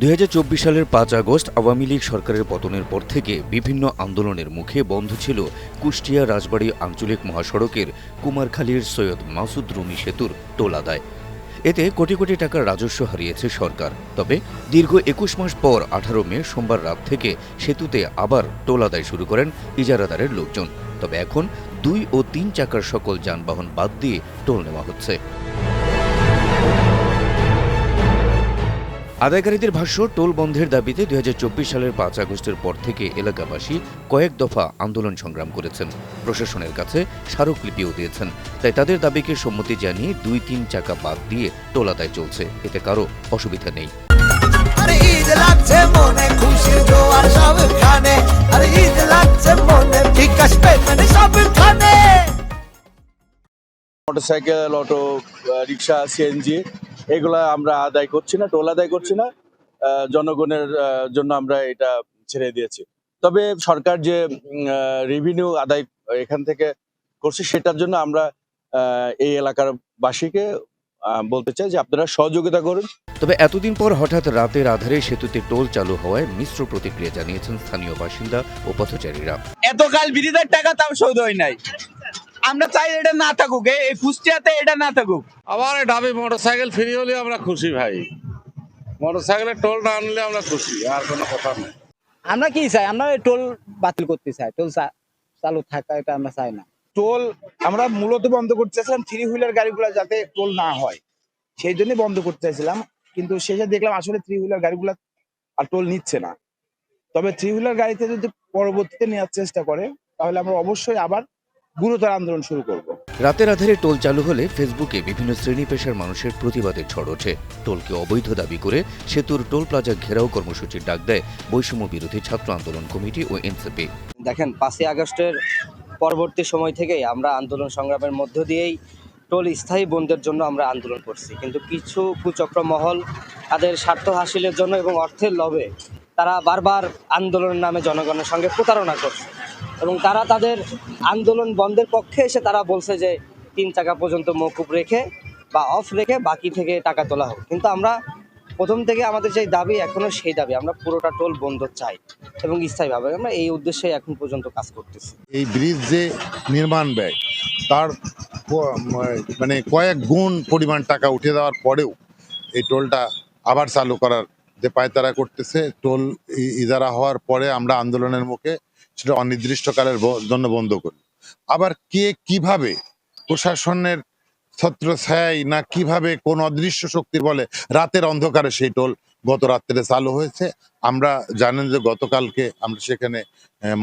২০২৪ সালের ৫ আগস্ট আওয়ামী লীগ সরকারের পতনের পর থেকে বিভিন্ন আন্দোলনের মুখে বন্ধ ছিল কুষ্টিয়া রাজবাড়ী আঞ্চলিক মহাসড়কের কুমারখালীর সৈয়দ মাসুদ রুমি সেতুর টোল আদায়। এতে কোটি কোটি টাকার রাজস্ব হারিয়েছে সরকার। তবে দীর্ঘ ২১ মাস পর ১৮ মে সোমবার রাত থেকে সেতুতে আবার টোল আদায় শুরু করেন ইজারাদারের লোকজন। তবে এখন ২ ও ৩ চাকার সকল যানবাহন বাদ দিয়ে টোল নেওয়া হচ্ছে। আদায়কারীদের ভাষ্য, টোল বন্ধের দাবিতে ২০২৪ সালের ৫ আগস্টের পর থেকে এলাকাবাসী কয়েক দফা আন্দোলন সংগ্রাম করেছেন, প্রশাসনের কাছে স্মারকলিপিও দিয়েছেন। তাই তাদের দাবিকে সম্মতি জানিয়ে ২-৩ চাকা বাদ দিয়ে টোল আদায় চলছে, এতে কারো অসুবিধা নেই। মোটরসাইকেল, অটো রিক্সা, সিএনজি এগুলা আমরা আদায় করছি না, টোল আদায় করছি না। জনগণের জন্য আমরা এটা ছেড়ে দিয়েছি। তবে সরকার যে রেভিনিউ আদায় এখান থেকে করছে সেটার জন্য আমরা এই এলাকার বাসীকে বলতে চাই যে আপনারা সহযোগিতা করুন। তবে এতদিন পর হঠাৎ রাতের আধারে সেতুতে টোল চালু হওয়ায় মিশ্র প্রতিক্রিয়া জানিয়েছেন স্থানীয় বাসিন্দা ও পথচারীরা। এতকাল বিরিদের টাকা তাও শোধ হয় নাই, আমরা চাই এটা না থাকুক, এই কুষ্টিয়াতে এটা না থাকুক। আবার ডাবি মোটরসাইকেল ফ্রি হলে আমরা খুশি ভাই, মোটরসাইকেলের টোল না আনলে আমরা খুশি, আর কোনো কথা নেই। আমরা কি চাই? আমরা টোল বাতিল করতে চাই, টোল চালু থাকা এটা আমরা চাই না। টোল আমরা মূলত বন্ধ করতে চাইছিলাম থ্রি হুইলার গাড়িগুলো যাতে টোল না হয়, সেই জন্য বন্ধ করতে চাইছিলাম। কিন্তু শেষে দেখলাম আসলে থ্রি হুইলার গাড়িগুলো আর টোল নিচ্ছে না। তবে থ্রি হুইলার গাড়িতে যদি পরবর্তীতে নেওয়ার চেষ্টা করে তাহলে আমরা অবশ্যই আবার গুরুতর আন্দোলন শুরু করব। রাতের আধারে টোল চালু হলে ফেসবুকে বিভিন্ন শ্রেণী পেশার মানুষের প্রতিবাদের ঝড় ওঠে। টোলকে অবৈধ দাবি করে সেতুর টোল প্লাজা ঘেরাও কর্মসূচির ডাক দেয় বৈষম্য বিরোধী ছাত্র আন্দোলন কমিটি ও এনসিপি। দেখেন, ৫ই আগস্টের পরবর্তী সময় থেকেই আমরা আন্দোলন সংগ্রামের মধ্য দিয়েই টোল স্থায়ী বন্ধের জন্য আমরা আন্দোলন করছি। কিন্তু কিছু কুচক্র মহল তাদের স্বার্থ হাসিলের জন্য এবং অর্থের লোভে তারা বারবার আন্দোলনের নামে জনগণের সঙ্গে প্রতারণা করছে এবং তারা তাদের আন্দোলন বন্ধের পক্ষে এসে তারা বলছে যে ৩ চাকা পর্যন্ত মওকুফ রেখে বা অফ রেখে বাকি থেকে টাকা তোলা হোক। কিন্তু আমরা প্রথম থেকে আমাদের যে দাবি এখনো সেই দাবি, আমরা পুরোটা টোল বন্ধ চাই এবং স্থায়ীভাবে আমরা এই উদ্দেশ্যে এখন পর্যন্ত কাজ করতেছি। এই ব্রিজ যে নির্মাণ ব্যয় তার মানে কয়েক গুণ পরিমাণ টাকা উঠে দেওয়ার পরেও এই টোলটা আবার চালু করার যে পায়তারা করতেছে। টোল ইজারা হওয়ার পরে আমরা আন্দোলনের মুখে সেটা অনির্দিষ্টকালের জন্য বন্ধ করি। আবার কে কিভাবে প্রশাসনের ছত্রছায়ায় না কিভাবে কোন অদৃশ্য শক্তির বলে রাতের অন্ধকারে সেই টোল গত রাত্রে চালু হয়েছে। আমরা জানেন যে গতকালকে আমরা সেখানে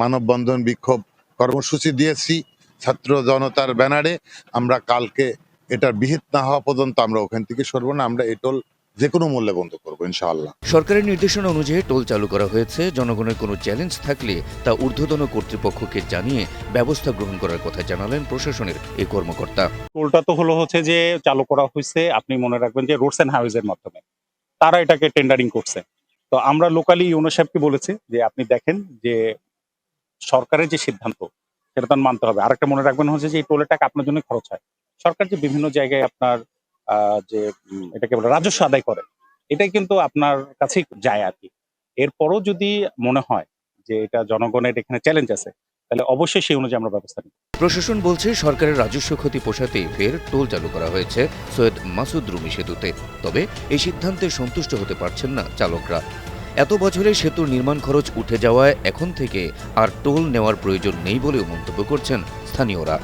মানববন্ধন বিক্ষোভ কর্মসূচি দিয়েছি ছাত্র জনতার ব্যানারে। আমরা কালকে এটার বিহিত না হওয়া পর্যন্ত আমরা ওখান থেকে সরব না, আমরা এই টোল যে কোনো মূল্যে বন্ধ করবো ইনশাআল্লাহ। সরকারের নির্দেশনা অনুযায়ী টোল চালু করা হয়েছে। জনগণের কোনো চ্যালেঞ্জ থাকলে তা ঊর্ধ্বতন কর্তৃপক্ষকে জানিয়ে ব্যবস্থা গ্রহণ করার কথা জানালেন প্রশাসনের এই কর্মকর্তা। টোলটা তো হচ্ছে যে চালু করা হয়েছে, আপনি মনে রাখবেন যে রোডস অ্যান্ড হাইওয়েজের মাধ্যমে তারা এটাকে টেন্ডারিং করছে। তো আমরা লোকালি ইউনো সাহেবকে বলেছি যে আপনি দেখেন যে সরকারের যে সিদ্ধান্ত সেটা তো মানতে হবে। আরেকটা মনে রাখবেন হচ্ছে যে এই টোলের টাকা আপনার জন্য খরচ হয়। সরকার যে বিভিন্ন জায়গায় আপনার যে এটাকে বলে রাজস্ব আদায় করে, এটাই কিন্তু আপনার কাছেই যায় আর কি। এরপরও যদি মনে হয় যে এটা জনগণের এখানে চ্যালেঞ্জ আছে তাহলে অবশ্যই সেই অনুযায়ী আমরা ব্যবস্থা নিব। প্রশাসন বলছে সরকারের রাজস্ব ক্ষতি পোষাতে ফের টোল চালু করা হয়েছে সৈয়দ মাসুদ রুমি সেতুতে। তবে এই সিদ্ধান্তে সন্তুষ্ট হতে পারছেন না চালকরা। এত বছরে সেতুর নির্মাণ খরচ উঠে যাওয়ায় এখন থেকে আর টোল নেওয়ার প্রয়োজন নেই বলেও মন্তব্য করছেন স্থানীয়রা।